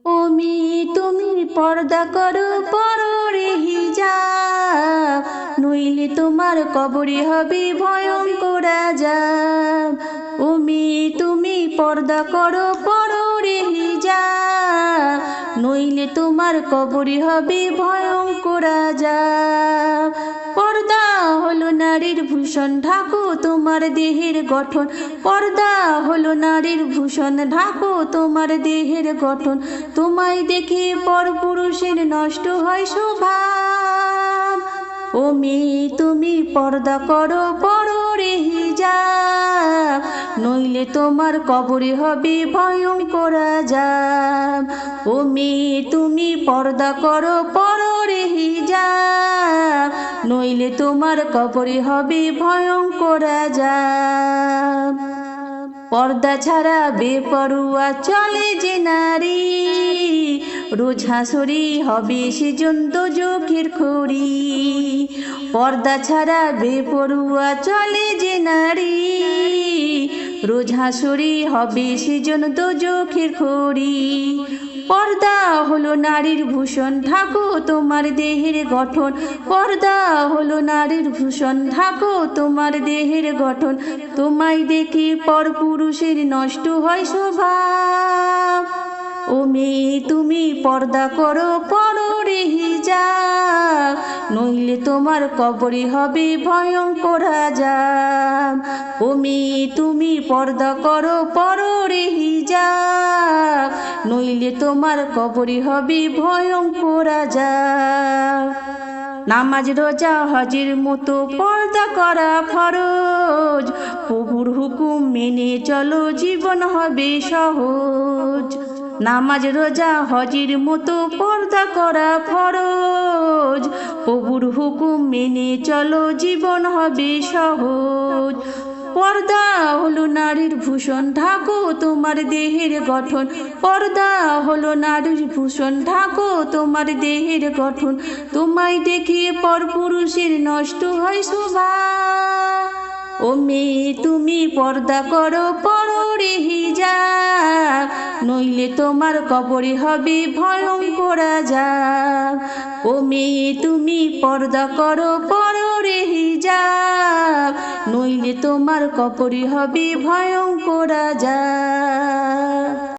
ও মেয়ে তুমি পর্দা করো পরো রে হিজাব, নইলে তোমার কবরে হবে ভয়ঙ্কর আযাব। ও মেয়ে তুমি পর্দা করো পরো রে হিজাব, নইলে তোমার কবরে হবে ভয়ঙ্কর আযাব। পর্দা হলো নারীর ভূষণ, ঢাকো তোমার দেহের গঠন। পর্দা হলো নারীর ভূষণ, ঢাকো তোমার দেহের গঠন। তোমায় দেখে পরপুরুষের নষ্ট হয় স্বভাব। ও মেয়ে তুমি পর্দা করো পরো রে হিজাব, নইলে তোমার কবরে হবে ভয়ঙ্কর আযাব। ও মেয়ে তুমি পর্দা করো পরো রে হিজাব, নইলে তোমার কবরে হবে ভয়ঙ্কর আযাব। পর্দা ছাড়া বেপরুয়া চলে যে নারী, রোজ হাসরে হবে সেজন দোজখের খড়ি। পর্দা ছাড়া বেপরুয়া চলে যে নারী, রোজ হাসরে হবে সেজন দোজখের খড়ি। পর্দা হলো নারীর ভূষণ, ঢাকো তোমার দেহের গঠন। পর্দা হলো নারীর ভূষণ, ঢাকো তোমার দেহের গঠন। তোমায় দেখে পরপুরুষের নষ্ট হয় স্বভাব। ও মেয়ে তুমি পর্দা করো পরো রে হিজাব, নইলে তোমার কবরে হবে ভয়ঙ্কর আযাব। ও মেয়ে তুমি পর্দা করো পরো রে হিজাব, নইলে তোমার কবরে হবে ভয়ঙ্কর আযাব। নামাজ রোজা হজের মতো পর্দা করা ফরজ, প্রভুর হুকুম মেনে চলো জীবন হবে সহজ। নামাজ রোজা হজের মতো পর্দা করা ফরজ, প্রভুর হুকুম মেনে চলো জীবন হবে সহজ। পর্দা হলো নারীর ভূষণ, ঢাকো তোমার দেহের গঠন। পর্দা হলো নারীর ভূষণ, ঢাকো তোমার দেহের গঠন। তোমায় দেখে পরপুরুষের নষ্ট হয় স্বভাব। ও মেয়ে তুমি পর্দা করো পরো রে হিজাব, নইলে তোমার কবরে হবে ভয়ঙ্কর আযাব। ও মেয়ে তুমি পর্দা করো পরো রে হিজাব, নইলে তোমার কবরে হবে ভয়ঙ্কর আযাব।